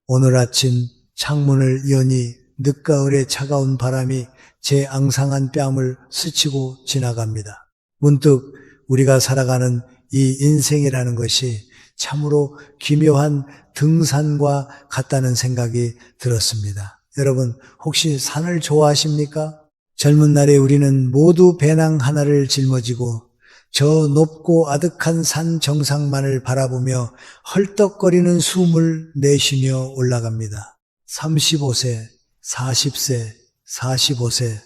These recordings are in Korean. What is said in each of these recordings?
오늘 아침 창문을 여니 늦가을의 차가운 바람이 제 앙상한 뺨을 스치고 지나갑니다. 문득 우리가 살아가는 이 인생이라는 것이 참으로 기묘한 등산과 같다는 생각이 들었습니다. 여러분, 혹시 산을 좋아하십니까? 젊은 날에 우리는 모두 배낭 하나를 짊어지고 저 높고 아득한 산 정상만을 바라보며 헐떡거리는 숨을 내쉬며 올라갑니다. 35세, 40세, 45세,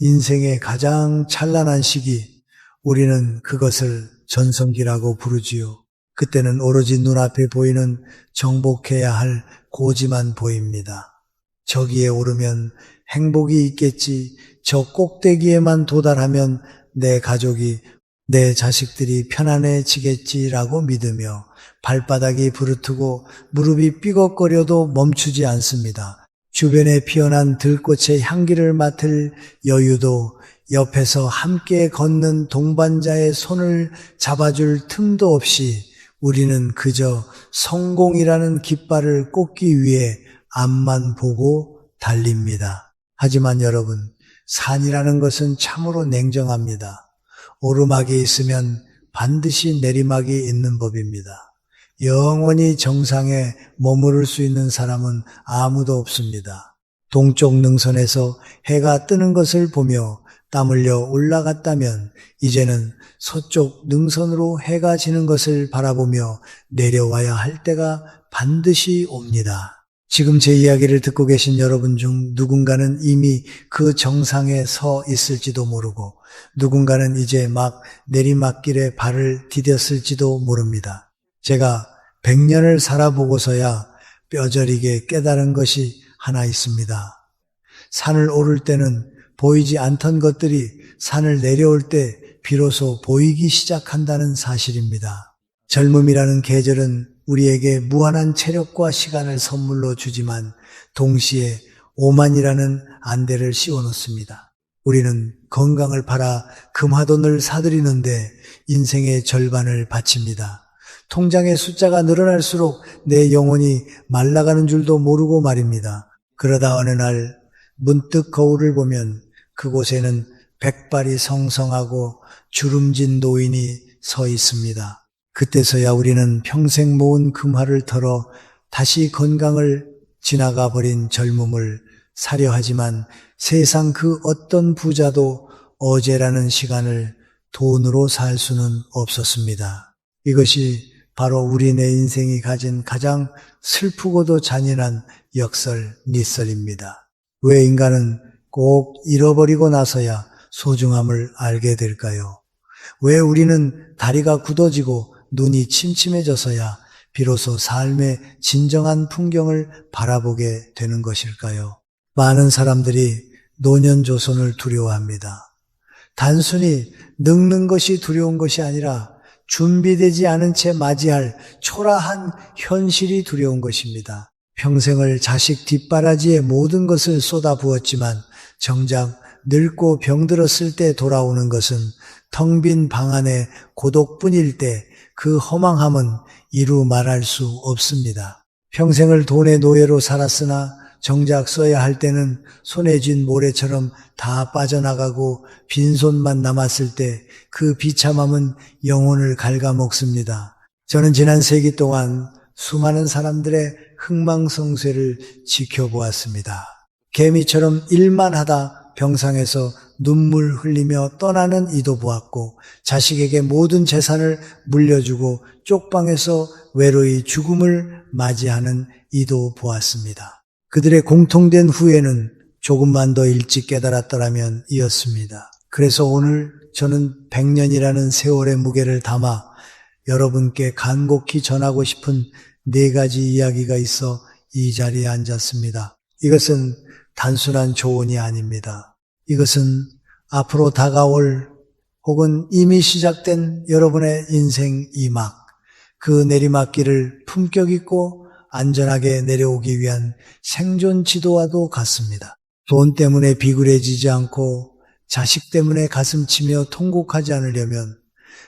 인생의 가장 찬란한 시기, 우리는 그것을 전성기라고 부르지요. 그때는 오로지 눈앞에 보이는 정복해야 할 고지만 보입니다. 저기에 오르면 행복이 있겠지, 저 꼭대기에만 도달하면 내 가족이, 내 자식들이 편안해지겠지라고 믿으며 발바닥이 부르트고 무릎이 삐걱거려도 멈추지 않습니다. 주변에 피어난 들꽃의 향기를 맡을 여유도, 옆에서 함께 걷는 동반자의 손을 잡아줄 틈도 없이 우리는 그저 성공이라는 깃발을 꽂기 위해 앞만 보고 달립니다. 하지만 여러분, 산이라는 것은 참으로 냉정합니다. 오르막이 있으면 반드시 내리막이 있는 법입니다. 영원히 정상에 머무를 수 있는 사람은 아무도 없습니다. 동쪽 능선에서 해가 뜨는 것을 보며 땀 흘려 올라갔다면 이제는 서쪽 능선으로 해가 지는 것을 바라보며 내려와야 할 때가 반드시 옵니다. 지금 제 이야기를 듣고 계신 여러분 중 누군가는 이미 그 정상에 서 있을지도 모르고 누군가는 이제 막 내리막길에 발을 디뎠을지도 모릅니다. 제가 100년을 살아보고서야 뼈저리게 깨달은 것이 하나 있습니다. 산을 오를 때는 보이지 않던 것들이 산을 내려올 때 비로소 보이기 시작한다는 사실입니다. 젊음이라는 계절은 우리에게 무한한 체력과 시간을 선물로 주지만 동시에 오만이라는 안대를 씌워놓습니다. 우리는 건강을 팔아 금화돈을 사들이는데 인생의 절반을 바칩니다. 통장의 숫자가 늘어날수록 내 영혼이 말라가는 줄도 모르고 말입니다. 그러다 어느 날 문득 거울을 보면 그곳에는 백발이 성성하고 주름진 노인이 서 있습니다. 그때서야 우리는 평생 모은 금화를 털어 다시 건강을 지나가 버린 젊음을 사려 하지만 세상 그 어떤 부자도 어제라는 시간을 돈으로 살 수는 없었습니다. 이것이 바로 우리 내 인생이 가진 가장 슬프고도 잔인한 역설, 니설입니다. 왜 인간은 꼭 잃어버리고 나서야 소중함을 알게 될까요? 왜 우리는 다리가 굳어지고 눈이 침침해져서야 비로소 삶의 진정한 풍경을 바라보게 되는 것일까요? 많은 사람들이 노년조선을 두려워합니다. 단순히 늙는 것이 두려운 것이 아니라 준비되지 않은 채 맞이할 초라한 현실이 두려운 것입니다. 평생을 자식 뒷바라지에 모든 것을 쏟아부었지만 정작 늙고 병들었을 때 돌아오는 것은 텅 빈 방 안에 고독뿐일 때 그 허망함은 이루 말할 수 없습니다. 평생을 돈의 노예로 살았으나 정작 써야 할 때는 손에 쥔 모래처럼 다 빠져나가고 빈손만 남았을 때 그 비참함은 영혼을 갉아먹습니다. 저는 지난 세기 동안 수많은 사람들의 흥망성쇠를 지켜보았습니다. 개미처럼 일만 하다 병상에서 눈물 흘리며 떠나는 이도 보았고 자식에게 모든 재산을 물려주고 쪽방에서 외로이 죽음을 맞이하는 이도 보았습니다. 그들의 공통된 후회는 조금만 더 일찍 깨달았더라면 이었습니다. 그래서 오늘 저는 100년이라는 세월의 무게를 담아 여러분께 간곡히 전하고 싶은 4가지 이야기가 있어 이 자리에 앉았습니다. 이것은 단순한 조언이 아닙니다. 이것은 앞으로 다가올 혹은 이미 시작된 여러분의 인생 2막, 그 내리막길을 품격 있고 안전하게 내려오기 위한 생존 지도와도 같습니다. 돈 때문에 비굴해지지 않고 자식 때문에 가슴치며 통곡하지 않으려면,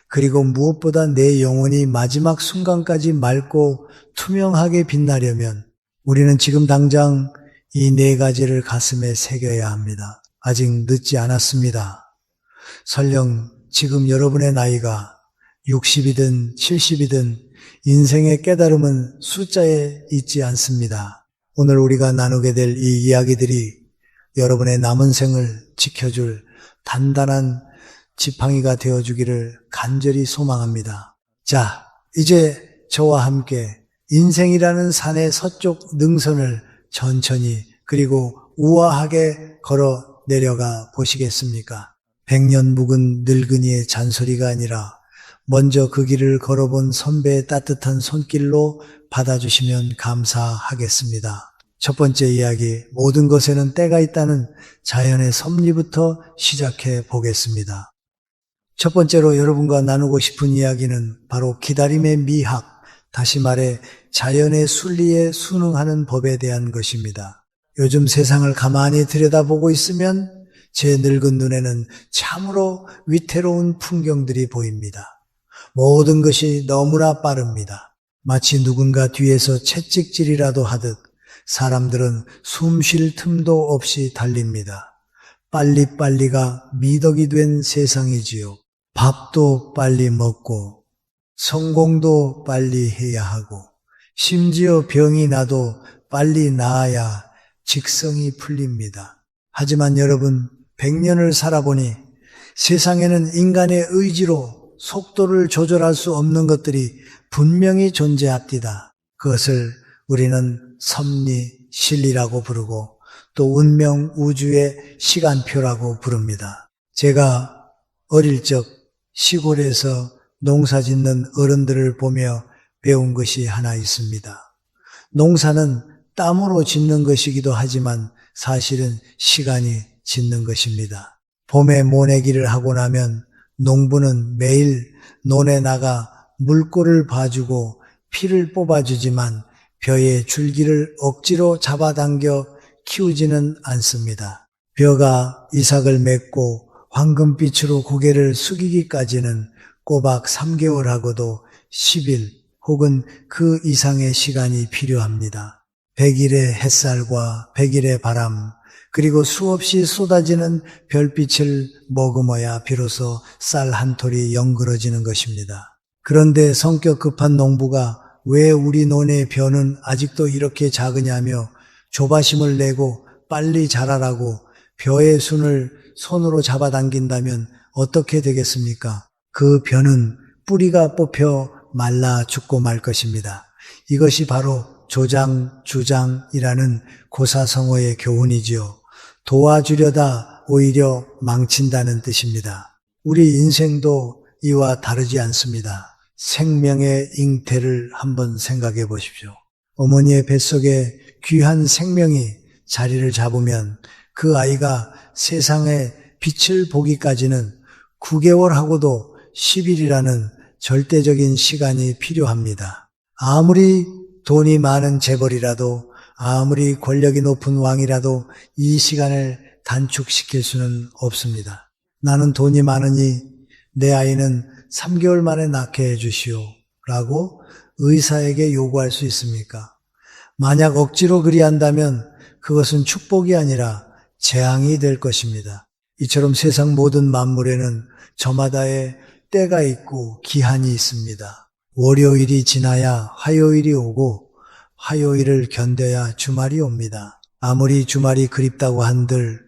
그리고 무엇보다 내 영혼이 마지막 순간까지 맑고 투명하게 빛나려면 우리는 지금 당장 이 네 가지를 가슴에 새겨야 합니다. 아직 늦지 않았습니다. 설령 지금 여러분의 나이가 60이든 70이든 인생의 깨달음은 숫자에 있지 않습니다. 오늘 우리가 나누게 될 이 이야기들이 여러분의 남은 생을 지켜줄 단단한 지팡이가 되어주기를 간절히 소망합니다. 자, 이제 저와 함께 인생이라는 산의 서쪽 능선을 천천히 그리고 우아하게 걸어 내려가 보시겠습니까? 100년 묵은 늙은이의 잔소리가 아니라 먼저 그 길을 걸어본 선배의 따뜻한 손길로 받아주시면 감사하겠습니다. 첫 번째 이야기, 모든 것에는 때가 있다는 자연의 섭리부터 시작해 보겠습니다. 첫 번째로 여러분과 나누고 싶은 이야기는 바로 기다림의 미학, 다시 말해 자연의 순리에 순응하는 법에 대한 것입니다. 요즘 세상을 가만히 들여다보고 있으면 제 늙은 눈에는 참으로 위태로운 풍경들이 보입니다. 모든 것이 너무나 빠릅니다. 마치 누군가 뒤에서 채찍질이라도 하듯 사람들은 숨 쉴 틈도 없이 달립니다. 빨리빨리가 미덕이 된 세상이지요. 밥도 빨리 먹고 성공도 빨리 해야 하고 심지어 병이 나도 빨리 나아야 직성이 풀립니다. 하지만 여러분, 100년을 살아보니 세상에는 인간의 의지로 속도를 조절할 수 없는 것들이 분명히 존재합니다. 그것을 우리는 섭리, 실리라고 부르고 또 운명, 우주의 시간표라고 부릅니다. 제가 어릴 적 시골에서 농사 짓는 어른들을 보며 배운 것이 하나 있습니다. 농사는 땀으로 짓는 것이기도 하지만 사실은 시간이 짓는 것입니다. 봄에 모내기를 하고 나면 농부는 매일 논에 나가 물꼬를 봐주고 피를 뽑아주지만 벼의 줄기를 억지로 잡아당겨 키우지는 않습니다. 벼가 이삭을 맺고 황금빛으로 고개를 숙이기까지는 꼬박 3개월 하고도 10일 혹은 그 이상의 시간이 필요합니다. 100일의 햇살과 100일의 바람, 그리고 수없이 쏟아지는 별빛을 머금어야 비로소 쌀 한 톨이 영그러지는 것입니다. 그런데 성격 급한 농부가 왜 우리 논의 벼는 아직도 이렇게 작으냐며 조바심을 내고 빨리 자라라고 벼의 순을 손으로 잡아당긴다면 어떻게 되겠습니까? 그 벼는 뿌리가 뽑혀 말라 죽고 말 것입니다. 이것이 바로 조장주장이라는 고사성어의 교훈이지요. 도와주려다 오히려 망친다는 뜻입니다. 우리 인생도 이와 다르지 않습니다. 생명의 잉태를 한번 생각해 보십시오. 어머니의 뱃속에 귀한 생명이 자리를 잡으면 그 아이가 세상의 빛을 보기까지는 9개월하고도 10일이라는 절대적인 시간이 필요합니다. 아무리 돈이 많은 재벌이라도 아무리 권력이 높은 왕이라도 이 시간을 단축시킬 수는 없습니다. 나는 돈이 많으니 내 아이는 3개월 만에 낳게 해주시오 라고 의사에게 요구할 수 있습니까? 만약 억지로 그리한다면 그것은 축복이 아니라 재앙이 될 것입니다. 이처럼 세상 모든 만물에는 저마다의 때가 있고 기한이 있습니다. 월요일이 지나야 화요일이 오고 화요일을 견뎌야 주말이 옵니다. 아무리 주말이 그립다고 한들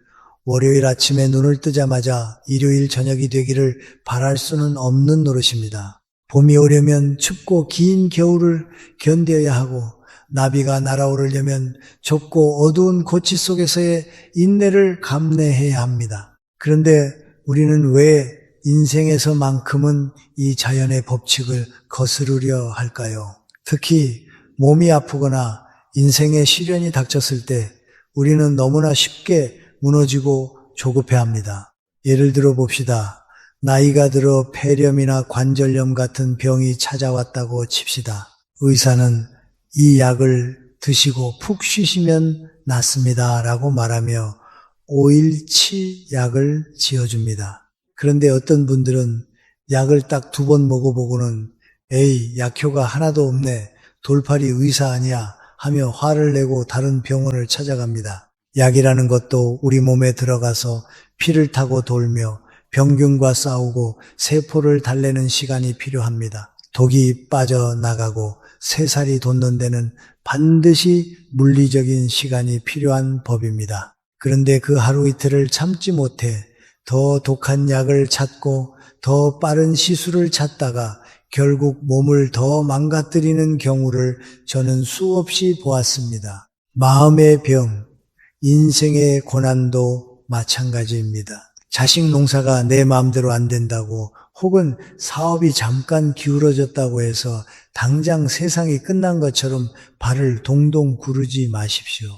월요일 아침에 눈을 뜨자마자 일요일 저녁이 되기를 바랄 수는 없는 노릇입니다. 봄이 오려면 춥고 긴 겨울을 견뎌야 하고 나비가 날아오르려면 좁고 어두운 고치 속에서의 인내를 감내해야 합니다. 그런데 우리는 왜 인생에서만큼은 이 자연의 법칙을 거스르려 할까요? 특히 몸이 아프거나 인생의 시련이 닥쳤을 때 우리는 너무나 쉽게 무너지고 조급해합니다. 예를 들어 봅시다. 나이가 들어 폐렴이나 관절염 같은 병이 찾아왔다고 칩시다. 의사는 이 약을 드시고 푹 쉬시면 낫습니다 라고 말하며 5일치 약을 지어줍니다. 그런데 어떤 분들은 약을 딱 2번 먹어보고는 에이 약효가 하나도 없네, 돌팔이 의사 아니야 하며 화를 내고 다른 병원을 찾아갑니다. 약이라는 것도 우리 몸에 들어가서 피를 타고 돌며 병균과 싸우고 세포를 달래는 시간이 필요합니다. 독이 빠져나가고 새살이 돋는 데는 반드시 물리적인 시간이 필요한 법입니다. 그런데 그 하루 이틀을 참지 못해 더 독한 약을 찾고 더 빠른 시술을 찾다가 결국 몸을 더 망가뜨리는 경우를 저는 수없이 보았습니다. 마음의 병, 인생의 고난도 마찬가지입니다. 자식 농사가 내 마음대로 안 된다고 혹은 사업이 잠깐 기울어졌다고 해서 당장 세상이 끝난 것처럼 발을 동동 구르지 마십시오.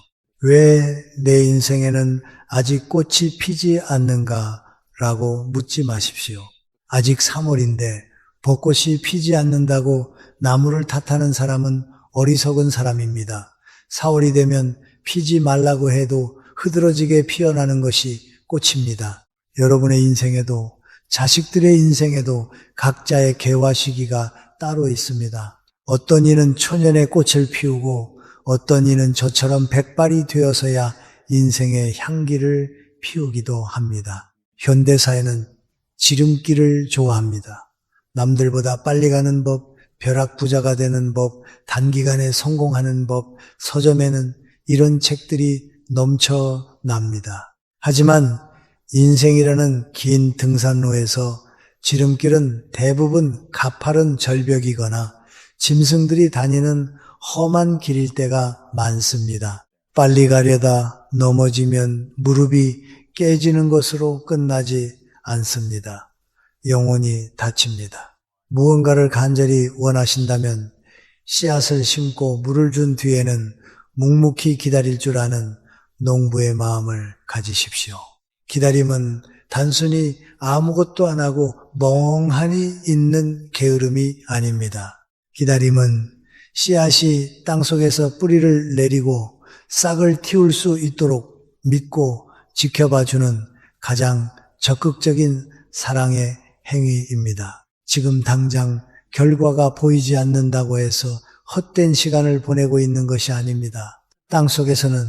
왜 내 인생에는 아직 꽃이 피지 않는가? 라고 묻지 마십시오. 아직 3월인데 벚꽃이 피지 않는다고 나무를 탓하는 사람은 어리석은 사람입니다. 4월이 되면 피지 말라고 해도 흐드러지게 피어나는 것이 꽃입니다. 여러분의 인생에도 자식들의 인생에도 각자의 개화 시기가 따로 있습니다. 어떤 이는 초년에 꽃을 피우고 어떤 이는 저처럼 백발이 되어서야 인생의 향기를 피우기도 합니다. 현대사회는 지름길을 좋아합니다. 남들보다 빨리 가는 법, 벼락부자가 되는 법, 단기간에 성공하는 법, 서점에는 이런 책들이 넘쳐납니다. 하지만 인생이라는 긴 등산로에서 지름길은 대부분 가파른 절벽이거나 짐승들이 다니는 험한 길일 때가 많습니다. 빨리 가려다 넘어지면 무릎이 깨지는 것으로 끝나지 않습니다. 영혼이 다칩니다. 무언가를 간절히 원하신다면 씨앗을 심고 물을 준 뒤에는 묵묵히 기다릴 줄 아는 농부의 마음을 가지십시오. 기다림은 단순히 아무것도 안 하고 멍하니 있는 게으름이 아닙니다. 기다림은 씨앗이 땅속에서 뿌리를 내리고 싹을 틔울 수 있도록 믿고 지켜봐주는 가장 적극적인 사랑의 행위입니다. 지금 당장 결과가 보이지 않는다고 해서 헛된 시간을 보내고 있는 것이 아닙니다. 땅속에서는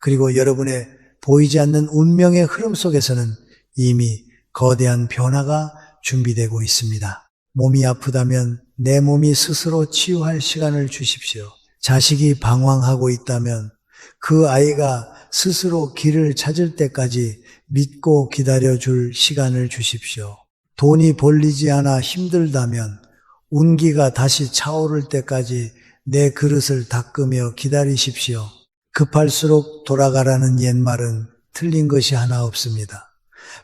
그리고 여러분의 보이지 않는 운명의 흐름 속에서는 이미 거대한 변화가 준비되고 있습니다. 몸이 아프다면 내 몸이 스스로 치유할 시간을 주십시오. 자식이 방황하고 있다면 그 아이가 스스로 길을 찾을 때까지 믿고 기다려줄 시간을 주십시오. 돈이 벌리지 않아 힘들다면 운기가 다시 차오를 때까지 내 그릇을 닦으며 기다리십시오. 급할수록 돌아가라는 옛말은 틀린 것이 하나 없습니다.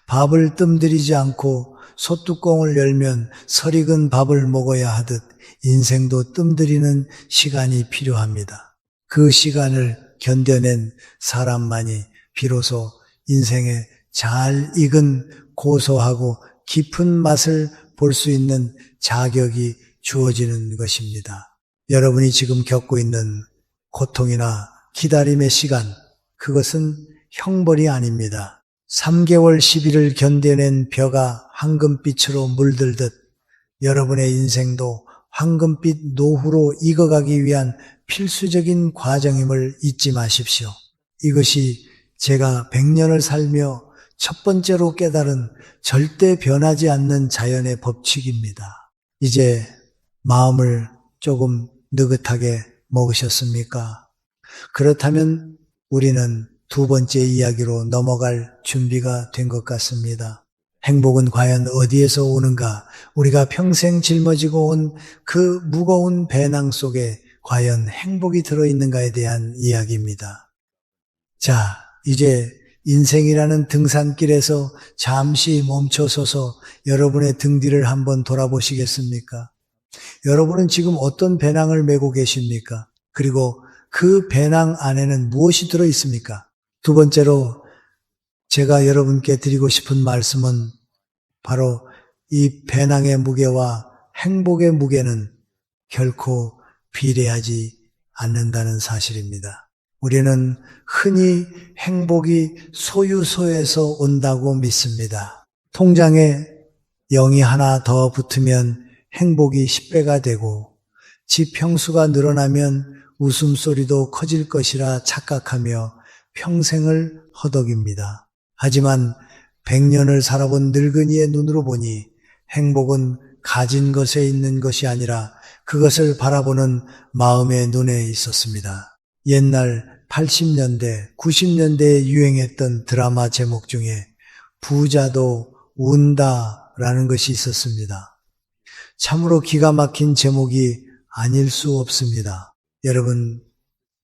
밥을 뜸들이지 않고 솥뚜껑을 열면 설익은 밥을 먹어야 하듯 인생도 뜸들이는 시간이 필요합니다. 그 시간을 견뎌낸 사람만이 비로소 인생의 잘 익은 고소하고 깊은 맛을 볼 수 있는 자격이 주어지는 것입니다. 여러분이 지금 겪고 있는 고통이나 기다림의 시간, 그것은 형벌이 아닙니다. 3개월 10일을 견뎌낸 벼가 황금빛으로 물들듯 여러분의 인생도 황금빛 노후로 익어가기 위한 필수적인 과정임을 잊지 마십시오. 이것이 제가 100년을 살며 첫 번째로 깨달은 절대 변하지 않는 자연의 법칙입니다. 이제 마음을 조금 느긋하게 먹으셨습니까? 그렇다면 우리는 두 번째 이야기로 넘어갈 준비가 된 것 같습니다. 행복은 과연 어디에서 오는가? 우리가 평생 짊어지고 온 그 무거운 배낭 속에 과연 행복이 들어있는가에 대한 이야기입니다. 자, 이제 인생이라는 등산길에서 잠시 멈춰서서 여러분의 등 뒤를 한번 돌아보시겠습니까? 여러분은 지금 어떤 배낭을 메고 계십니까? 그리고 그 배낭 안에는 무엇이 들어있습니까? 두 번째로 제가 여러분께 드리고 싶은 말씀은 바로 이 배낭의 무게와 행복의 무게는 결코 비례하지 않는다는 사실입니다. 우리는 흔히 행복이 소유소에서 온다고 믿습니다. 통장에 0이 하나 더 붙으면 행복이 10배가 되고 집 평수가 늘어나면 웃음소리도 커질 것이라 착각하며 평생을 허덕입니다. 하지만 100년을 살아본 늙은이의 눈으로 보니 행복은 가진 것에 있는 것이 아니라 그것을 바라보는 마음의 눈에 있었습니다. 옛날 80년대, 90년대에 유행했던 드라마 제목 중에 부자도 운다라는 것이 있었습니다. 참으로 기가 막힌 제목이 아닐 수 없습니다. 여러분,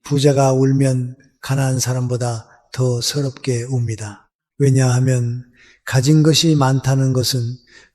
부자가 울면 가난한 사람보다 더 서럽게 웁니다. 왜냐하면 가진 것이 많다는 것은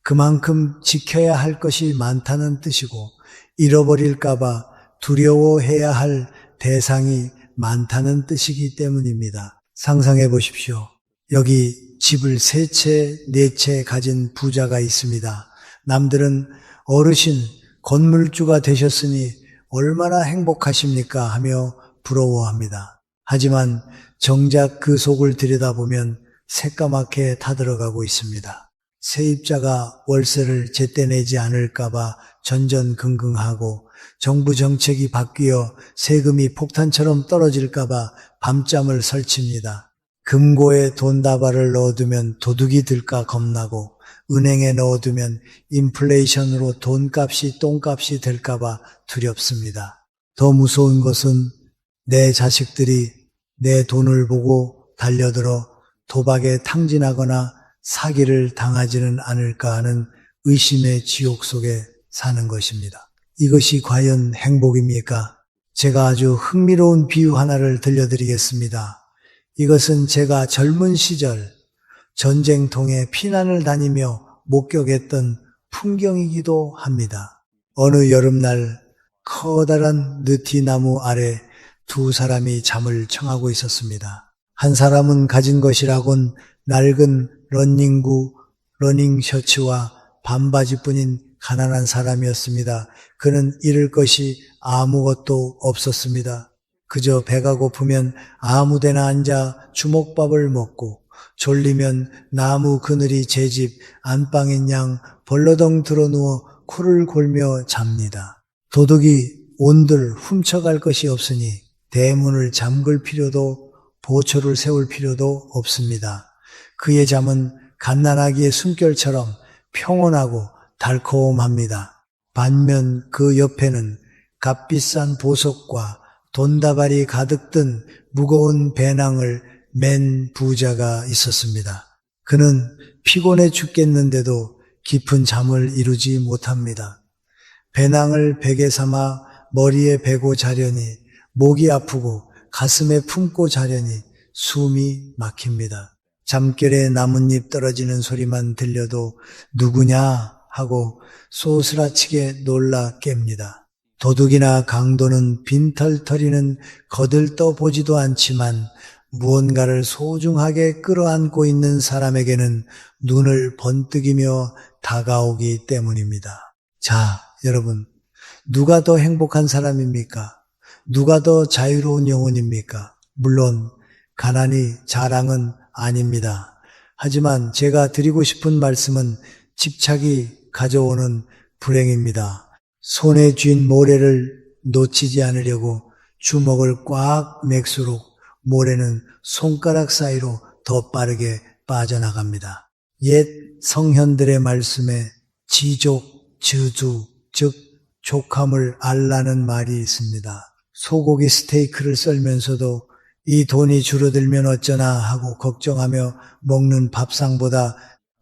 그만큼 지켜야 할 것이 많다는 뜻이고 잃어버릴까봐 두려워해야 할 대상이 많다는 뜻이기 때문입니다. 상상해 보십시오. 여기 집을 3채, 4채 가진 부자가 있습니다. 남들은 어르신, 건물주가 되셨으니 얼마나 행복하십니까 하며 부러워합니다. 하지만 정작 그 속을 들여다보면 새까맣게 타들어가고 있습니다. 세입자가 월세를 제때 내지 않을까봐 전전긍긍하고 정부 정책이 바뀌어 세금이 폭탄처럼 떨어질까봐 밤잠을 설칩니다. 금고에 돈다발을 넣어두면 도둑이 들까 겁나고 은행에 넣어두면 인플레이션으로 돈값이 똥값이 될까봐 두렵습니다. 더 무서운 것은 내 자식들이 내 돈을 보고 달려들어 도박에 탕진하거나 사기를 당하지는 않을까 하는 의심의 지옥 속에 사는 것입니다. 이것이 과연 행복입니까? 제가 아주 흥미로운 비유 하나를 들려드리겠습니다. 이것은 제가 젊은 시절 전쟁통에 피난을 다니며 목격했던 풍경이기도 합니다. 어느 여름날 커다란 느티나무 아래 2사람이 잠을 청하고 있었습니다. 한 사람은 가진 것이라곤 낡은 러닝구, 러닝 셔츠와 반바지뿐인 가난한 사람이었습니다. 그는 잃을 것이 아무것도 없었습니다. 그저 배가 고프면 아무데나 앉아 주먹밥을 먹고 졸리면 나무 그늘이 제 집 안방인 양 벌러덩 드러누워 코를 골며 잡니다. 도둑이 온들 훔쳐갈 것이 없으니 대문을 잠글 필요도 보초를 세울 필요도 없습니다. 그의 잠은 갓난아기의 숨결처럼 평온하고 달콤합니다. 반면 그 옆에는 값비싼 보석과 돈다발이 가득 든 무거운 배낭을 맨 부자가 있었습니다. 그는 피곤해 죽겠는데도 깊은 잠을 이루지 못합니다. 배낭을 베개 삼아 머리에 베고 자려니 목이 아프고 가슴에 품고 자려니 숨이 막힙니다. 잠결에 나뭇잎 떨어지는 소리만 들려도 누구냐 하고 소스라치게 놀라 깹니다. 도둑이나 강도는 빈털터리는 거들떠 보지도 않지만 무언가를 소중하게 끌어안고 있는 사람에게는 눈을 번뜩이며 다가오기 때문입니다. 자, 여러분, 누가 더 행복한 사람입니까? 누가 더 자유로운 영혼입니까? 물론 가난이 자랑은 아닙니다. 하지만 제가 드리고 싶은 말씀은 집착이 가져오는 불행입니다. 손에 쥔 모래를 놓치지 않으려고 주먹을 꽉 맬수록 모래는 손가락 사이로 더 빠르게 빠져나갑니다. 옛 성현들의 말씀에 지족, 저주, 즉 족함을 알라는 말이 있습니다. 소고기 스테이크를 썰면서도 이 돈이 줄어들면 어쩌나 하고 걱정하며 먹는 밥상보다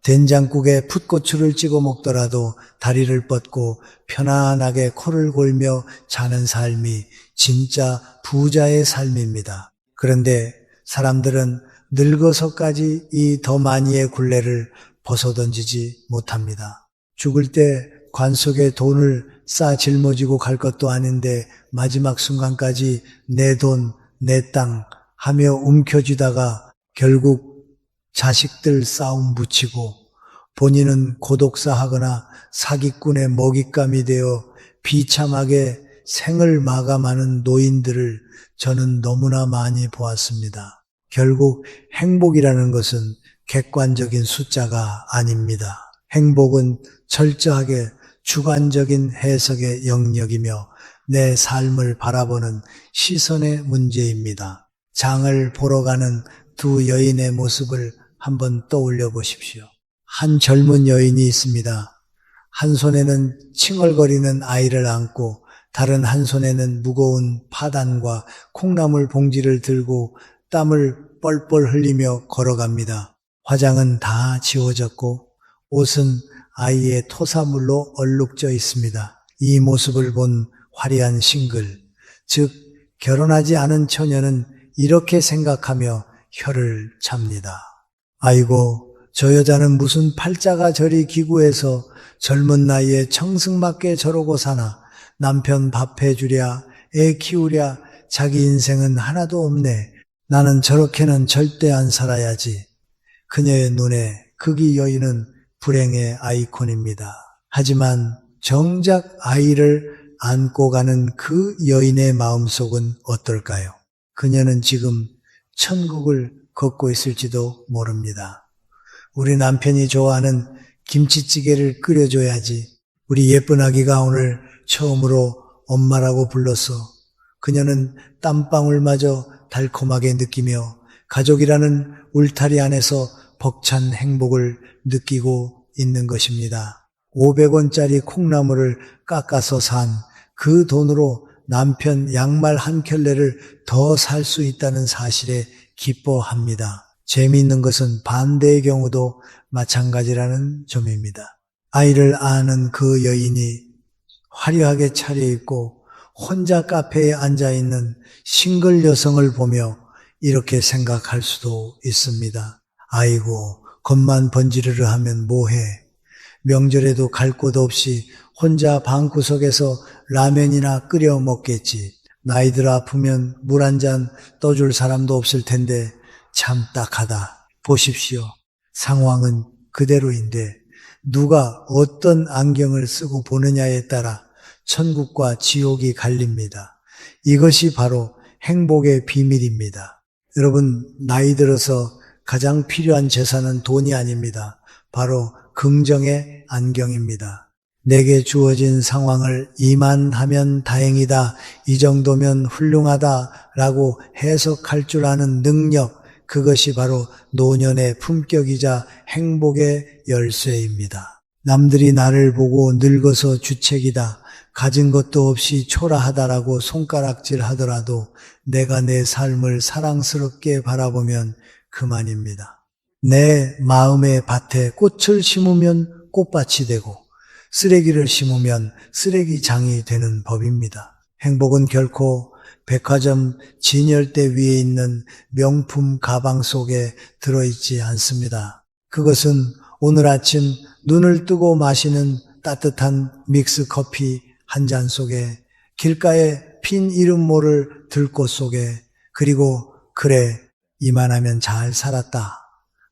된장국에 풋고추를 찍어 먹더라도 다리를 뻗고 편안하게 코를 골며 자는 삶이 진짜 부자의 삶입니다. 그런데 사람들은 늙어서까지 이 더 많이의 굴레를 벗어던지지 못합니다. 죽을 때 관 속에 돈을 싸 짊어지고 갈 것도 아닌데 마지막 순간까지 내 돈, 내 땅 하며 움켜쥐다가 결국 자식들 싸움 붙이고 본인은 고독사하거나 사기꾼의 먹잇감이 되어 비참하게 생을 마감하는 노인들을 저는 너무나 많이 보았습니다. 결국 행복이라는 것은 객관적인 숫자가 아닙니다. 행복은 철저하게 주관적인 해석의 영역이며 내 삶을 바라보는 시선의 문제입니다. 장을 보러 가는 두 여인의 모습을 한번 떠올려 보십시오. 한 젊은 여인이 있습니다. 한 손에는 칭얼거리는 아이를 안고 다른 한 손에는 무거운 파단과 콩나물 봉지를 들고 땀을 뻘뻘 흘리며 걸어갑니다. 화장은 다 지워졌고 옷은 아이의 토사물로 얼룩져 있습니다. 이 모습을 본 화려한 싱글, 즉 결혼하지 않은 처녀는 이렇게 생각하며 혀를 찹니다. 아이고, 저 여자는 무슨 팔자가 저리 기구해서 젊은 나이에 청승맞게 저러고 사나. 남편 밥 해주랴, 애 키우랴, 자기 인생은 하나도 없네. 나는 저렇게는 절대 안 살아야지. 그녀의 눈에 극이 여인은 불행의 아이콘입니다. 하지만 정작 아이를 안고 가는 그 여인의 마음속은 어떨까요? 그녀는 지금 천국을 걷고 있을지도 모릅니다. 우리 남편이 좋아하는 김치찌개를 끓여줘야지. 우리 예쁜 아기가 오늘 처음으로 엄마라고 불렀어. 그녀는 땀방울마저 달콤하게 느끼며 가족이라는 울타리 안에서 벅찬 행복을 느끼고 있는 것입니다. 500원짜리 콩나물을 깎아서 산 그 돈으로 남편 양말 한 켤레를 더 살 수 있다는 사실에 기뻐합니다. 재미있는 것은 반대의 경우도 마찬가지라는 점입니다. 아이를 아는 그 여인이 화려하게 차려입고 혼자 카페에 앉아있는 싱글 여성을 보며 이렇게 생각할 수도 있습니다. 아이고, 겉만 번지르르 하면 뭐해. 명절에도 갈 곳 없이 혼자 방구석에서 라면이나 끓여 먹겠지. 나이들 아프면 물 한 잔 떠줄 사람도 없을 텐데 참 딱하다. 보십시오. 상황은 그대로인데 누가 어떤 안경을 쓰고 보느냐에 따라 천국과 지옥이 갈립니다. 이것이 바로 행복의 비밀입니다. 여러분, 나이 들어서 가장 필요한 재산은 돈이 아닙니다. 바로 긍정의 안경입니다. 내게 주어진 상황을 이만하면 다행이다, 이 정도면 훌륭하다 라고 해석할 줄 아는 능력, 그것이 바로 노년의 품격이자 행복의 열쇠입니다. 남들이 나를 보고 늙어서 주책이다, 가진 것도 없이 초라하다라고 손가락질 하더라도 내가 내 삶을 사랑스럽게 바라보면 그만입니다. 내 마음의 밭에 꽃을 심으면 꽃밭이 되고 쓰레기를 심으면 쓰레기장이 되는 법입니다. 행복은 결코 백화점 진열대 위에 있는 명품 가방 속에 들어있지 않습니다. 그것은 오늘 아침 눈을 뜨고 마시는 따뜻한 믹스 커피 한 잔 속에, 길가에 핀 이름 모를 들꽃 속에, 그리고 그래, 이만하면 잘 살았다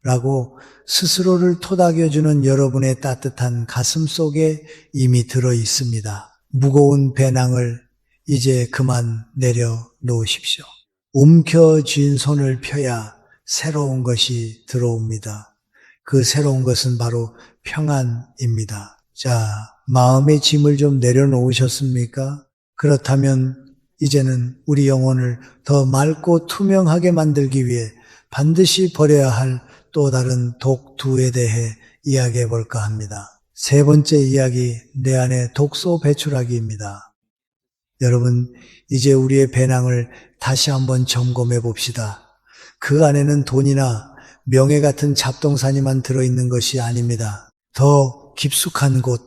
라고 스스로를 토닥여주는 여러분의 따뜻한 가슴 속에 이미 들어 있습니다. 무거운 배낭을 이제 그만 내려놓으십시오. 움켜쥔 손을 펴야 새로운 것이 들어옵니다. 그 새로운 것은 바로 평안입니다. 자, 마음의 짐을 좀 내려놓으셨습니까? 그렇다면 이제는 우리 영혼을 더 맑고 투명하게 만들기 위해 반드시 버려야 할 또 다른 독두에 대해 이야기해 볼까 합니다. 세 번째 이야기, 내 안의 독소 배출하기입니다. 여러분, 이제 우리의 배낭을 다시 한번 점검해 봅시다. 그 안에는 돈이나 명예 같은 잡동사니만 들어있는 것이 아닙니다. 더 깊숙한 곳,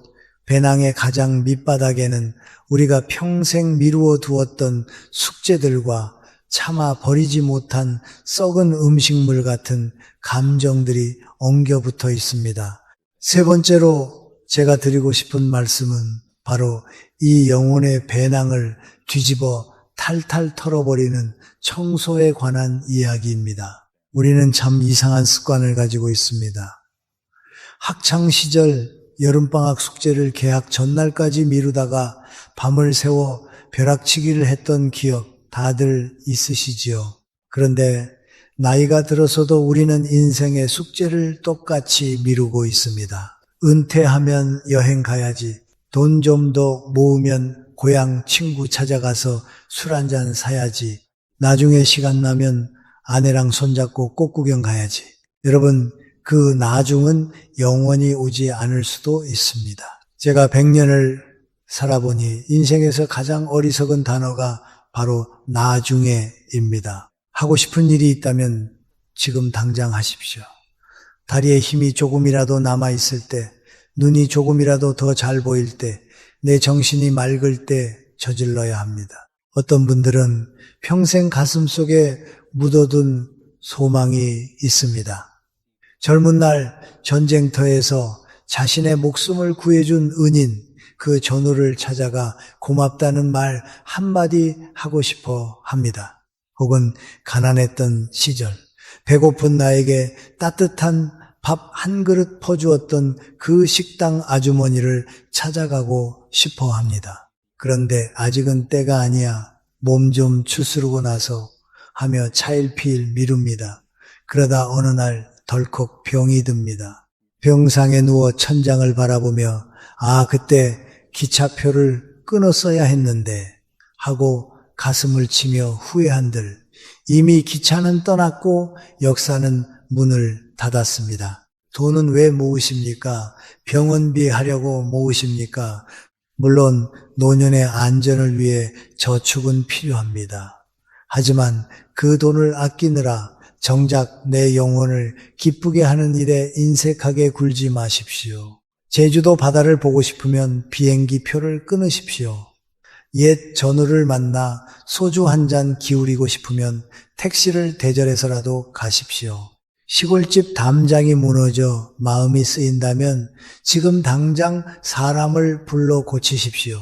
배낭의 가장 밑바닥에는 우리가 평생 미루어 두었던 숙제들과 차마 버리지 못한 썩은 음식물 같은 감정들이 엉겨붙어 있습니다. 세 번째로 제가 드리고 싶은 말씀은 바로 이 영혼의 배낭을 뒤집어 탈탈 털어버리는 청소에 관한 이야기입니다. 우리는 참 이상한 습관을 가지고 있습니다. 학창시절 여름방학 숙제를 개학 전날까지 미루다가 밤을 새워 벼락치기를 했던 기억 다들 있으시지요. 그런데 나이가 들어서도 우리는 인생의 숙제를 똑같이 미루고 있습니다. 은퇴하면 여행 가야지, 돈 좀 더 모으면 고향 친구 찾아가서 술 한잔 사야지. 나중에 시간 나면 아내랑 손잡고 꽃구경 가야지. 여러분, 그 나중은 영원히 오지 않을 수도 있습니다. 제가 100년을 살아보니 인생에서 가장 어리석은 단어가 바로 나중에입니다. 하고 싶은 일이 있다면 지금 당장 하십시오. 다리에 힘이 조금이라도 남아있을 때, 눈이 조금이라도 더 잘 보일 때, 내 정신이 맑을 때 저질러야 합니다. 어떤 분들은 평생 가슴속에 묻어둔 소망이 있습니다. 젊은 날 전쟁터에서 자신의 목숨을 구해준 은인, 그 전우를 찾아가 고맙다는 말 한마디 하고 싶어 합니다. 혹은 가난했던 시절, 배고픈 나에게 따뜻한 밥 한 그릇 퍼주었던 그 식당 아주머니를 찾아가고 싶어 합니다. 그런데 아직은 때가 아니야. 몸 좀 추스르고 나서 하며 차일피일 미룹니다. 그러다 어느 날 덜컥 병이 듭니다. 병상에 누워 천장을 바라보며 그때 기차표를 끊었어야 했는데 하고 가슴을 치며 후회한들 이미 기차는 떠났고 역사는 문을 닫았습니다. 돈은 왜 모으십니까? 병원비 하려고 모으십니까? 물론 노년의 안전을 위해 저축은 필요합니다. 하지만 그 돈을 아끼느라 정작 내 영혼을 기쁘게 하는 일에 인색하게 굴지 마십시오. 제주도 바다를 보고 싶으면 비행기 표를 끊으십시오. 옛 전우를 만나 소주 한 잔 기울이고 싶으면 택시를 대절해서라도 가십시오. 시골집 담장이 무너져 마음이 쓰인다면 지금 당장 사람을 불러 고치십시오.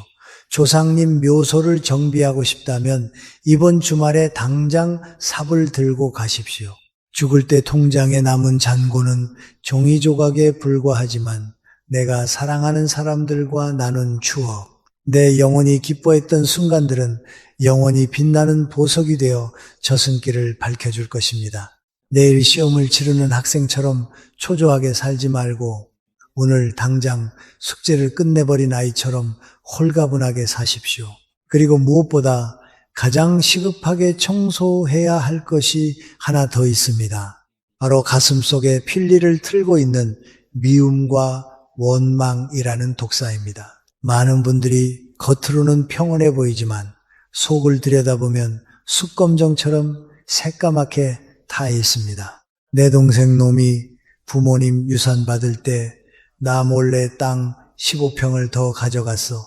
조상님 묘소를 정비하고 싶다면 이번 주말에 당장 삽을 들고 가십시오. 죽을 때 통장에 남은 잔고는 종이 조각에 불과하지만 내가 사랑하는 사람들과 나눈 추억, 내 영혼이 기뻐했던 순간들은 영원히 빛나는 보석이 되어 저승길을 밝혀줄 것입니다. 내일 시험을 치르는 학생처럼 초조하게 살지 말고 오늘 당장 숙제를 끝내버린 아이처럼 홀가분하게 사십시오. 그리고 무엇보다 가장 시급하게 청소해야 할 것이 하나 더 있습니다. 바로 가슴속에 필리를 틀고 있는 미움과 원망이라는 독사입니다. 많은 분들이 겉으로는 평온해 보이지만 속을 들여다보면 숯검정처럼 새까맣게 타 있습니다. 내 동생 놈이 부모님 유산 받을 때 나 몰래 땅 15평을 더 가져갔어.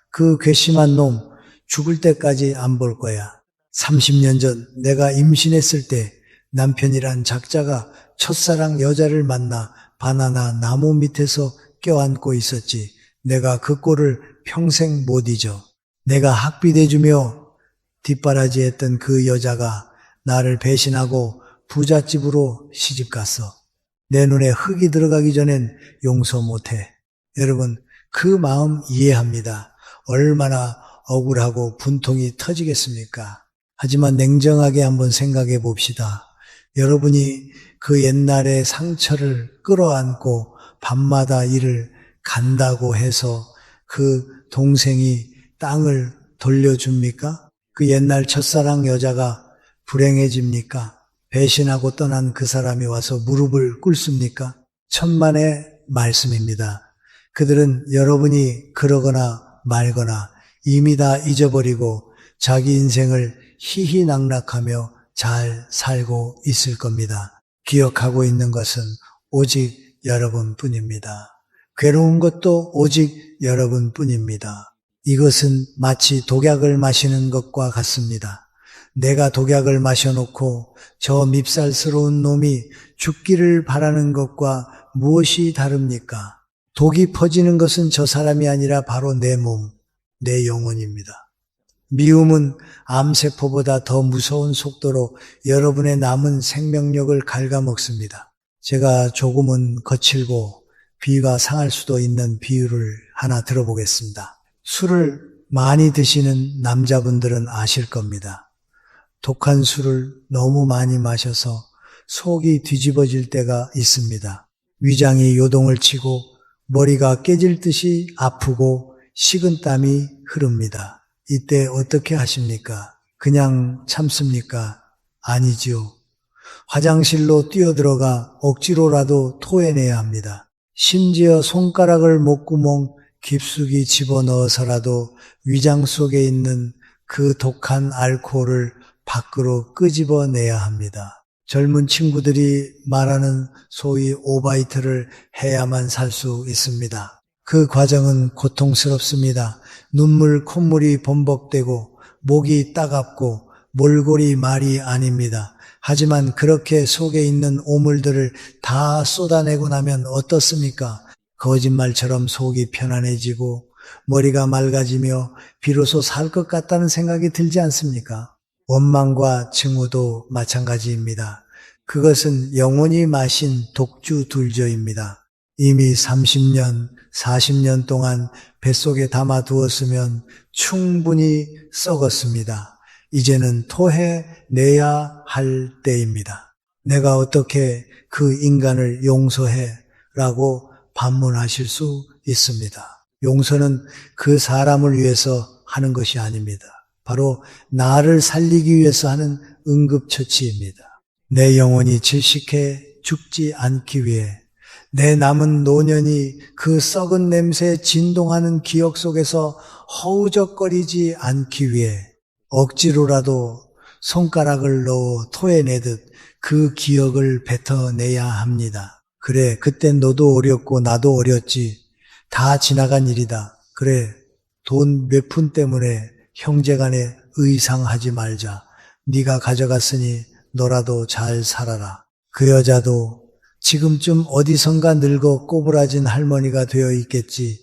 그 괘씸한 놈 죽을 때까지 안 볼 거야. 30년 전 내가 임신했을 때 남편이란 작자가 첫사랑 여자를 만나 바나나 나무 밑에서 껴안고 있었지. 내가 그 꼴을 평생 못 잊어. 내가 학비대주며 뒷바라지했던 그 여자가 나를 배신하고 부잣집으로 시집갔어. 내 눈에 흙이 들어가기 전엔 용서 못해. 여러분, 그 마음 이해합니다. 얼마나 억울하고 분통이 터지겠습니까? 하지만 냉정하게 한번 생각해 봅시다. 여러분이 그 옛날의 상처를 끌어안고 밤마다 일을 간다고 해서 그 동생이 땅을 돌려줍니까? 그 옛날 첫사랑 여자가 불행해집니까? 배신하고 떠난 그 사람이 와서 무릎을 꿇습니까? 천만의 말씀입니다. 그들은 여러분이 그러거나 말거나 이미 다 잊어버리고 자기 인생을 희희낙낙하며 잘 살고 있을 겁니다. 기억하고 있는 것은 오직 여러분뿐입니다. 괴로운 것도 오직 여러분뿐입니다. 이것은 마치 독약을 마시는 것과 같습니다. 내가 독약을 마셔놓고 저 밉살스러운 놈이 죽기를 바라는 것과 무엇이 다릅니까? 독이 퍼지는 것은 저 사람이 아니라 바로 내 몸, 내 영혼입니다. 미움은 암세포보다 더 무서운 속도로 여러분의 남은 생명력을 갉아먹습니다. 제가 조금은 거칠고 비가 상할 수도 있는 비유를 하나 들어보겠습니다. 술을 많이 드시는 남자분들은 아실 겁니다. 독한 술을 너무 많이 마셔서 속이 뒤집어질 때가 있습니다. 위장이 요동을 치고 머리가 깨질 듯이 아프고 식은땀이 흐릅니다. 이때 어떻게 하십니까? 그냥 참습니까? 아니지요. 화장실로 뛰어들어가 억지로라도 토해내야 합니다. 심지어 손가락을 목구멍 깊숙이 집어넣어서라도 위장 속에 있는 그 독한 알코올을 밖으로 끄집어내야 합니다. 젊은 친구들이 말하는 소위 오바이트를 해야만 살 수 있습니다. 그 과정은 고통스럽습니다. 눈물, 콧물이 범벅되고 목이 따갑고 몰골이 말이 아닙니다. 하지만 그렇게 속에 있는 오물들을 다 쏟아내고 나면 어떻습니까? 거짓말처럼 속이 편안해지고 머리가 맑아지며 비로소 살 것 같다는 생각이 들지 않습니까? 원망과 증오도 마찬가지입니다. 그것은 영혼이 마신 독주 둘저입니다. 이미 30년, 40년 동안 뱃속에 담아두었으면 충분히 썩었습니다. 이제는 토해내야 할 때입니다. 내가 어떻게 그 인간을 용서해? 라고 반문하실 수 있습니다. 용서는 그 사람을 위해서 하는 것이 아닙니다. 바로 나를 살리기 위해서 하는 응급처치입니다. 내 영혼이 질식해 죽지 않기 위해 내 남은 노년이 그 썩은 냄새에 진동하는 기억 속에서 허우적거리지 않기 위해 억지로라도 손가락을 넣어 토해내듯 그 기억을 뱉어내야 합니다. 그래, 그때 너도 어렸고 나도 어렸지. 다 지나간 일이다. 그래, 돈 몇 푼 때문에 형제간에 의상하지 말자. 네가 가져갔으니 너라도 잘 살아라. 그 여자도 지금쯤 어디선가 늙어 꼬부라진 할머니가 되어 있겠지.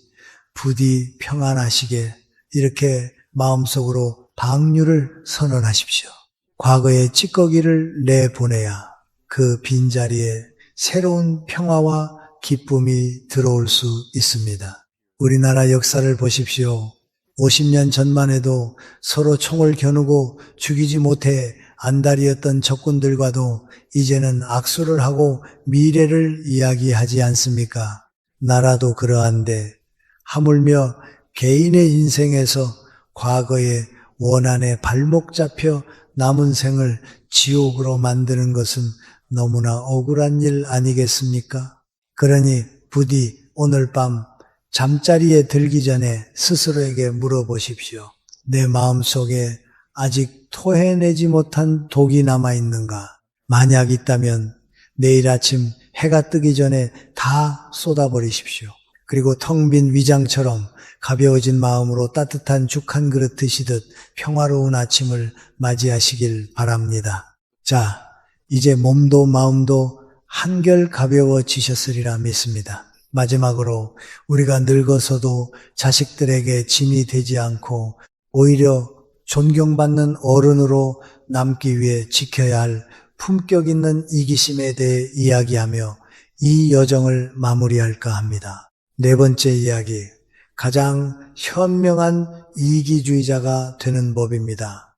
부디 평안하시게 이렇게 마음속으로 방류를 선언하십시오. 과거의 찌꺼기를 내보내야 그 빈자리에 새로운 평화와 기쁨이 들어올 수 있습니다. 우리나라 역사를 보십시오. 50년 전만 해도 서로 총을 겨누고 죽이지 못해 안달이었던 적군들과도 이제는 악수를 하고 미래를 이야기하지 않습니까? 나라도 그러한데 하물며 개인의 인생에서 과거의 원한에 발목 잡혀 남은 생을 지옥으로 만드는 것은 너무나 억울한 일 아니겠습니까? 그러니 부디 오늘 밤 잠자리에 들기 전에 스스로에게 물어보십시오. 내 마음속에 아직 토해내지 못한 독이 남아있는가? 만약 있다면 내일 아침 해가 뜨기 전에 다 쏟아버리십시오. 그리고 텅 빈 위장처럼 가벼워진 마음으로 따뜻한 죽 한 그릇 드시듯 평화로운 아침을 맞이하시길 바랍니다. 자, 이제 몸도 마음도 한결 가벼워지셨으리라 믿습니다. 마지막으로 우리가 늙어서도 자식들에게 짐이 되지 않고 오히려 존경받는 어른으로 남기 위해 지켜야 할 품격 있는 이기심에 대해 이야기하며 이 여정을 마무리할까 합니다. 네 번째 이야기, 가장 현명한 이기주의자가 되는 법입니다.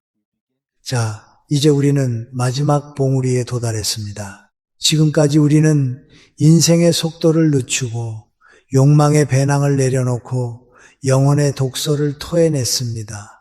자, 이제 우리는 마지막 봉우리에 도달했습니다. 지금까지 우리는 인생의 속도를 늦추고 욕망의 배낭을 내려놓고 영혼의 독소를 토해냈습니다.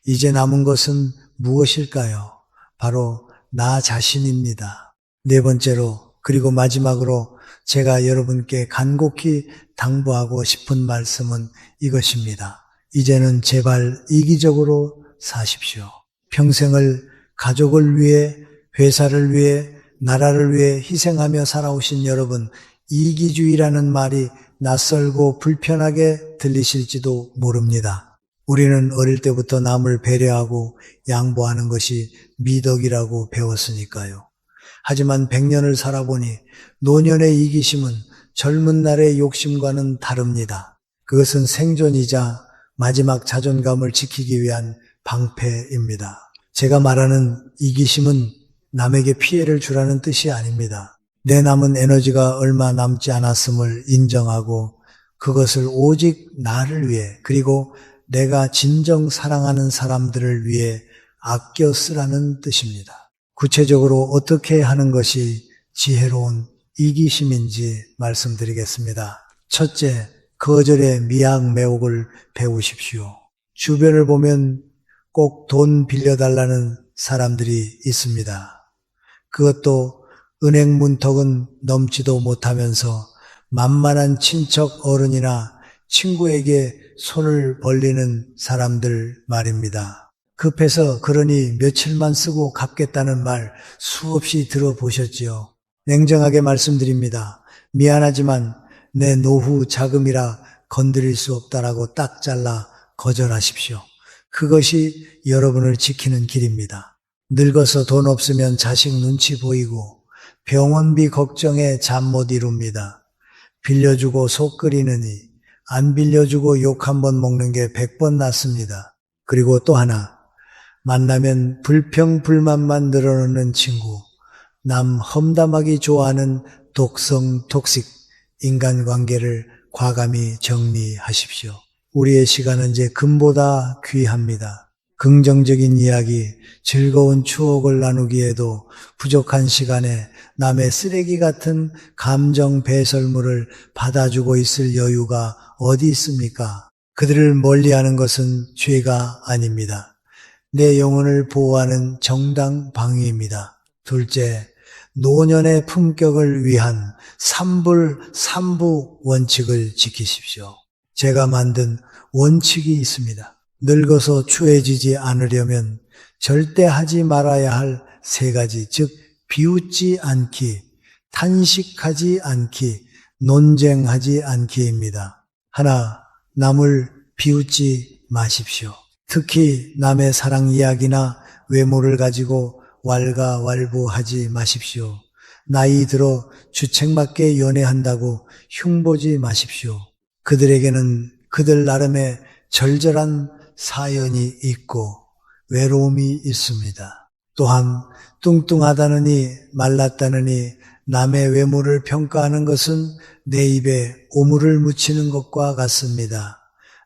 이제 남은 것은 무엇일까요? 바로 나 자신입니다. 네 번째로, 그리고 마지막으로 제가 여러분께 간곡히 당부하고 싶은 말씀은 이것입니다. 이제는 제발 이기적으로 사십시오. 평생을 가족을 위해, 회사를 위해, 나라를 위해 희생하며 살아오신 여러분, 이기주의라는 말이 낯설고 불편하게 들리실지도 모릅니다. 우리는 어릴 때부터 남을 배려하고 양보하는 것이 미덕이라고 배웠으니까요. 하지만 100년을 살아보니 노년의 이기심은 젊은 날의 욕심과는 다릅니다. 그것은 생존이자 마지막 자존감을 지키기 위한 방패입니다. 제가 말하는 이기심은 남에게 피해를 주라는 뜻이 아닙니다. 내 남은 에너지가 얼마 남지 않았음을 인정하고 그것을 오직 나를 위해, 그리고 내가 진정 사랑하는 사람들을 위해 아껴 쓰라는 뜻입니다. 구체적으로 어떻게 하는 것이 지혜로운 이기심인지 말씀드리겠습니다. 첫째, 거절의 미학 매혹을 배우십시오. 주변을 보면 꼭 돈 빌려달라는 사람들이 있습니다. 그것도 은행 문턱은 넘지도 못하면서 만만한 친척 어른이나 친구에게 손을 벌리는 사람들 말입니다. 급해서 그러니 며칠만 쓰고 갚겠다는 말 수없이 들어보셨지요. 냉정하게 말씀드립니다. 미안하지만 내 노후 자금이라 건드릴 수 없다라고 딱 잘라 거절하십시오. 그것이 여러분을 지키는 길입니다. 늙어서 돈 없으면 자식 눈치 보이고 병원비 걱정에 잠 못 이룹니다. 빌려주고 속 끓이느니 안 빌려주고 욕 한 번 먹는 게 100번 낫습니다. 그리고 또 하나, 만나면 불평불만만 늘어놓는 친구, 남 험담하기 좋아하는 독성 톡식 인간관계를 과감히 정리하십시오. 우리의 시간은 이제 금보다 귀합니다. 긍정적인 이야기, 즐거운 추억을 나누기에도 부족한 시간에 남의 쓰레기 같은 감정 배설물을 받아주고 있을 여유가 어디 있습니까? 그들을 멀리하는 것은 죄가 아닙니다. 내 영혼을 보호하는 정당 방위입니다. 둘째, 노년의 품격을 위한 삼불3부 원칙을 지키십시오. 제가 만든 원칙이 있습니다. 늙어서 추해지지 않으려면 절대 하지 말아야 할 3가지, 즉 비웃지 않기, 탄식하지 않기, 논쟁하지 않기입니다. 하나, 남을 비웃지 마십시오. 특히 남의 사랑 이야기나 외모를 가지고 왈가왈부하지 마십시오. 나이 들어 주책맞게 연애한다고 흉보지 마십시오. 그들에게는 그들 나름의 절절한 사연이 있고 외로움이 있습니다. 또한 뚱뚱하다느니 말랐다느니 남의 외모를 평가하는 것은 내 입에 오물을 묻히는 것과 같습니다.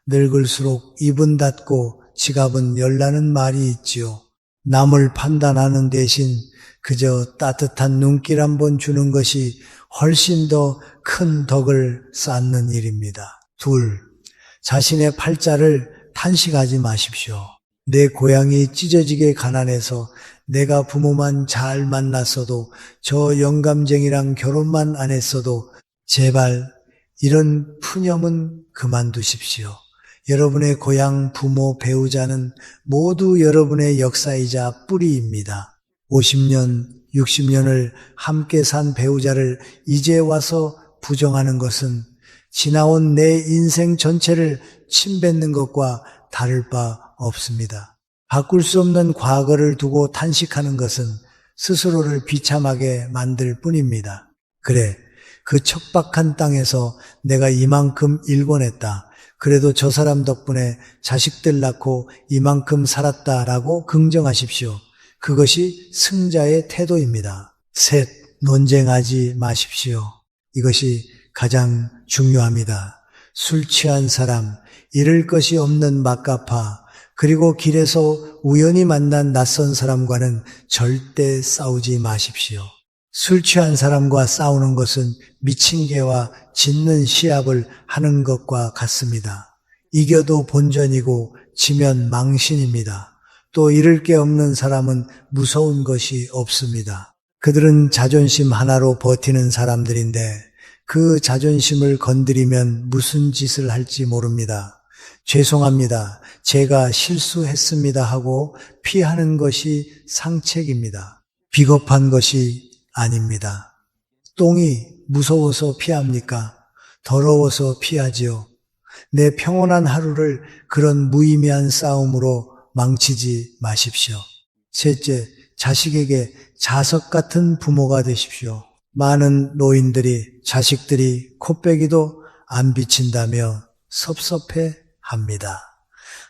늙을수록 입은 닫고 지갑은 열라는 말이 있지요. 남을 판단하는 대신 그저 따뜻한 눈길 한번 주는 것이 훨씬 더 큰 덕을 쌓는 일입니다. 둘, 자신의 팔자를 탄식하지 마십시오. 내 고향이 찢어지게 가난해서 내가 부모만 잘 만났어도 저 영감쟁이랑 결혼만 안 했어도 제발 이런 푸념은 그만두십시오. 여러분의 고향, 부모, 배우자는 모두 여러분의 역사이자 뿌리입니다. 50년, 60년을 함께 산 배우자를 이제 와서 부정하는 것은 지나온 내 인생 전체를 침뱉는 것과 다를 바 없습니다. 바꿀 수 없는 과거를 두고 탄식하는 것은 스스로를 비참하게 만들 뿐입니다. 그래, 그 척박한 땅에서 내가 이만큼 일궈냈다. 그래도 저 사람 덕분에 자식들 낳고 이만큼 살았다라고 긍정하십시오. 그것이 승자의 태도입니다. 셋, 논쟁하지 마십시오. 이것이 가장 중요합니다. 술 취한 사람, 잃을 것이 없는 막가파, 그리고 길에서 우연히 만난 낯선 사람과는 절대 싸우지 마십시오. 술 취한 사람과 싸우는 것은 미친 개와 짖는 시합을 하는 것과 같습니다. 이겨도 본전이고 지면 망신입니다. 또 잃을 게 없는 사람은 무서운 것이 없습니다. 그들은 자존심 하나로 버티는 사람들인데 그 자존심을 건드리면 무슨 짓을 할지 모릅니다. 죄송합니다. 제가 실수했습니다 하고 피하는 것이 상책입니다. 비겁한 것이 아닙니다. 똥이 무서워서 피합니까? 더러워서 피하지요. 내 평온한 하루를 그런 무의미한 싸움으로 망치지 마십시오. 셋째, 자식에게 자석 같은 부모가 되십시오. 많은 노인들이 자식들이 코빼기도 안 비친다며 섭섭해 합니다.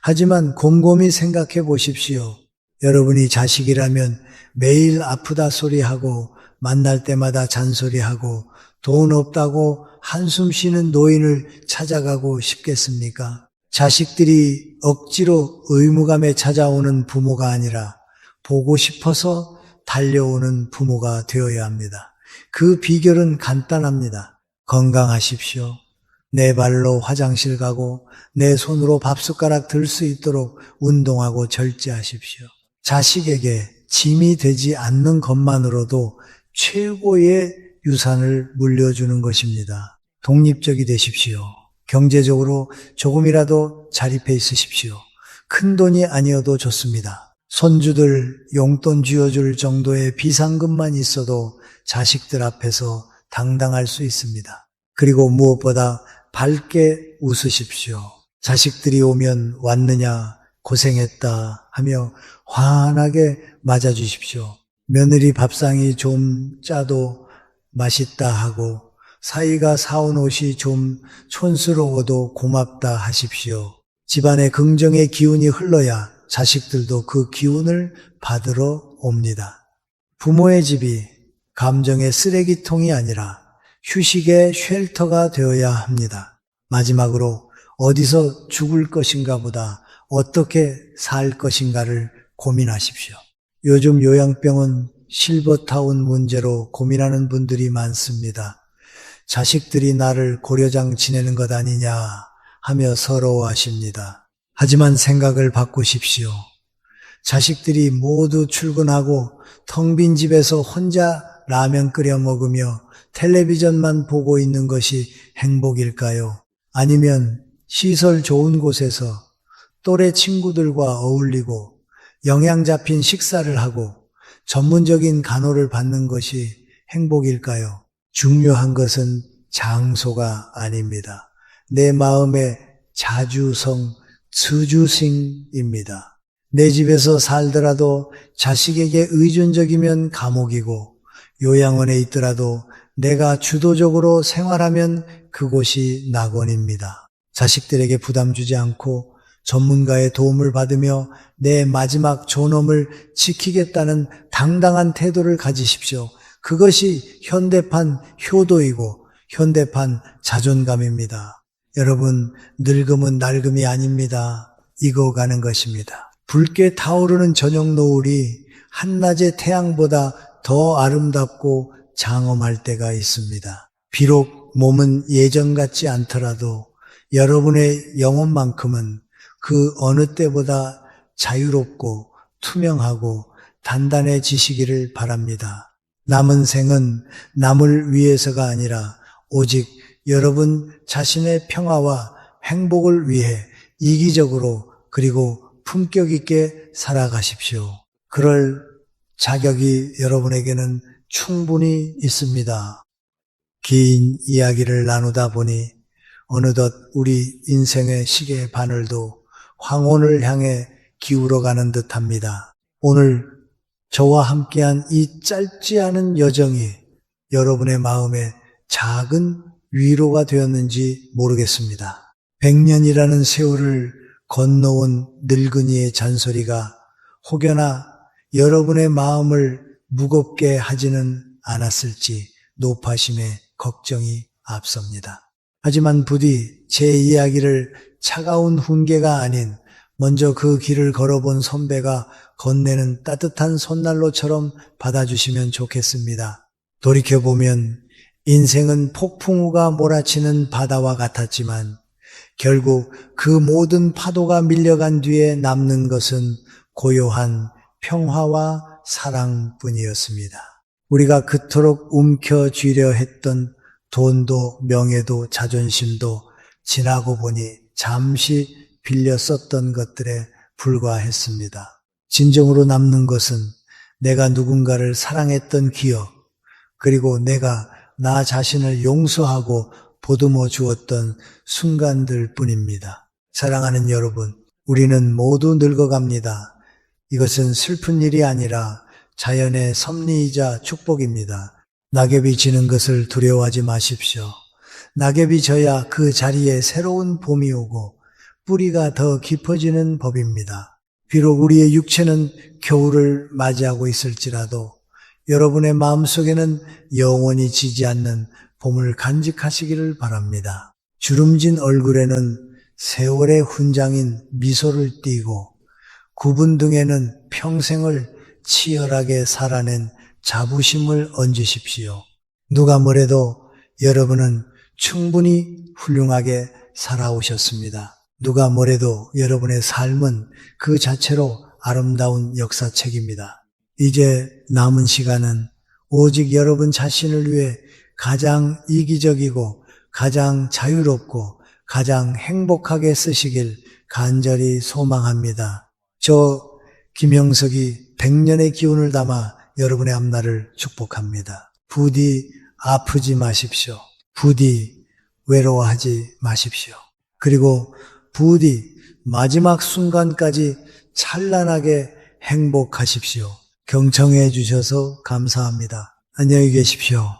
하지만 곰곰이 생각해 보십시오. 여러분이 자식이라면 매일 아프다 소리하고 만날 때마다 잔소리하고 돈 없다고 한숨 쉬는 노인을 찾아가고 싶겠습니까? 자식들이 억지로 의무감에 찾아오는 부모가 아니라 보고 싶어서 달려오는 부모가 되어야 합니다. 그 비결은 간단합니다. 건강하십시오. 내 발로 화장실 가고 내 손으로 밥숟가락 들 수 있도록 운동하고 절제하십시오. 자식에게 짐이 되지 않는 것만으로도 최고의 유산을 물려주는 것입니다. 독립적이 되십시오. 경제적으로 조금이라도 자립해 있으십시오. 큰 돈이 아니어도 좋습니다. 손주들 용돈 쥐어줄 정도의 비상금만 있어도 자식들 앞에서 당당할 수 있습니다. 그리고 무엇보다 밝게 웃으십시오. 자식들이 오면 왔느냐, 고생했다 하며 환하게 맞아주십시오. 며느리 밥상이 좀 짜도 맛있다 하고 사위가 사온 옷이 좀 촌스러워도 고맙다 하십시오. 집안에 긍정의 기운이 흘러야 자식들도 그 기운을 받으러 옵니다. 부모의 집이 감정의 쓰레기통이 아니라 휴식의 쉘터가 되어야 합니다. 마지막으로 어디서 죽을 것인가 보다 어떻게 살 것인가를 고민하십시오. 요즘 요양병원 실버타운 문제로 고민하는 분들이 많습니다. 자식들이 나를 고려장 지내는 것 아니냐 하며 서러워하십니다. 하지만 생각을 바꾸십시오. 자식들이 모두 출근하고 텅 빈 집에서 혼자 라면 끓여 먹으며 텔레비전만 보고 있는 것이 행복일까요? 아니면 시설 좋은 곳에서 또래 친구들과 어울리고 영양 잡힌 식사를 하고 전문적인 간호를 받는 것이 행복일까요? 중요한 것은 장소가 아닙니다. 내 마음의 자주성, 주주승입니다. 내 집에서 살더라도 자식에게 의존적이면 감옥이고 요양원에 있더라도 내가 주도적으로 생활하면 그곳이 낙원입니다. 자식들에게 부담 주지 않고 전문가의 도움을 받으며 내 마지막 존엄을 지키겠다는 당당한 태도를 가지십시오. 그것이 현대판 효도이고 현대판 자존감입니다. 여러분, 늙음은 낡음이 아닙니다. 익어가는 것입니다. 붉게 타오르는 저녁 노을이 한낮의 태양보다 더 아름답고 장엄할 때가 있습니다. 비록 몸은 예전 같지 않더라도 여러분의 영혼만큼은 그 어느 때보다 자유롭고 투명하고 단단해지시기를 바랍니다. 남은 생은 남을 위해서가 아니라 오직 여러분 자신의 평화와 행복을 위해 이기적으로 그리고 품격 있게 살아가십시오. 그럴 자격이 여러분에게는 충분히 있습니다. 긴 이야기를 나누다 보니 어느덧 우리 인생의 시계 바늘도 황혼을 향해 기울어가는 듯합니다. 오늘 저와 함께한 이 짧지 않은 여정이 여러분의 마음에 작은 위로가 되었는지 모르겠습니다. 100년이라는 세월을 건너온 늙은이의 잔소리가 혹여나 여러분의 마음을 무겁게 하지는 않았을지 노파심의 걱정이 앞섭니다. 하지만 부디 제 이야기를 차가운 훈계가 아닌 먼저 그 길을 걸어본 선배가 건네는 따뜻한 손난로처럼 받아주시면 좋겠습니다. 돌이켜보면 인생은 폭풍우가 몰아치는 바다와 같았지만 결국 그 모든 파도가 밀려간 뒤에 남는 것은 고요한 평화와 사랑뿐이었습니다. 우리가 그토록 움켜쥐려 했던 돈도 명예도 자존심도 지나고 보니 잠시 빌려 썼던 것들에 불과했습니다. 진정으로 남는 것은 내가 누군가를 사랑했던 기억, 그리고 내가 나 자신을 용서하고 보듬어 주었던 순간들 뿐입니다. 사랑하는 여러분, 우리는 모두 늙어갑니다. 이것은 슬픈 일이 아니라 자연의 섭리이자 축복입니다. 낙엽이 지는 것을 두려워하지 마십시오. 낙엽이 져야 그 자리에 새로운 봄이 오고 뿌리가 더 깊어지는 법입니다. 비록 우리의 육체는 겨울을 맞이하고 있을지라도 여러분의 마음속에는 영원히 지지 않는 봄을 간직하시기를 바랍니다. 주름진 얼굴에는 세월의 훈장인 미소를 띠고 굽은 등에는 평생을 치열하게 살아낸 자부심을 얹으십시오. 누가 뭐래도 여러분은 충분히 훌륭하게 살아오셨습니다. 누가 뭐래도 여러분의 삶은 그 자체로 아름다운 역사책입니다. 이제 남은 시간은 오직 여러분 자신을 위해 가장 이기적이고 가장 자유롭고 가장 행복하게 쓰시길 간절히 소망합니다. 저 김영석이 100년의 기운을 담아 여러분의 앞날을 축복합니다. 부디 아프지 마십시오. 부디 외로워하지 마십시오. 그리고 부디 마지막 순간까지 찬란하게 행복하십시오. 경청해 주셔서 감사합니다. 안녕히 계십시오.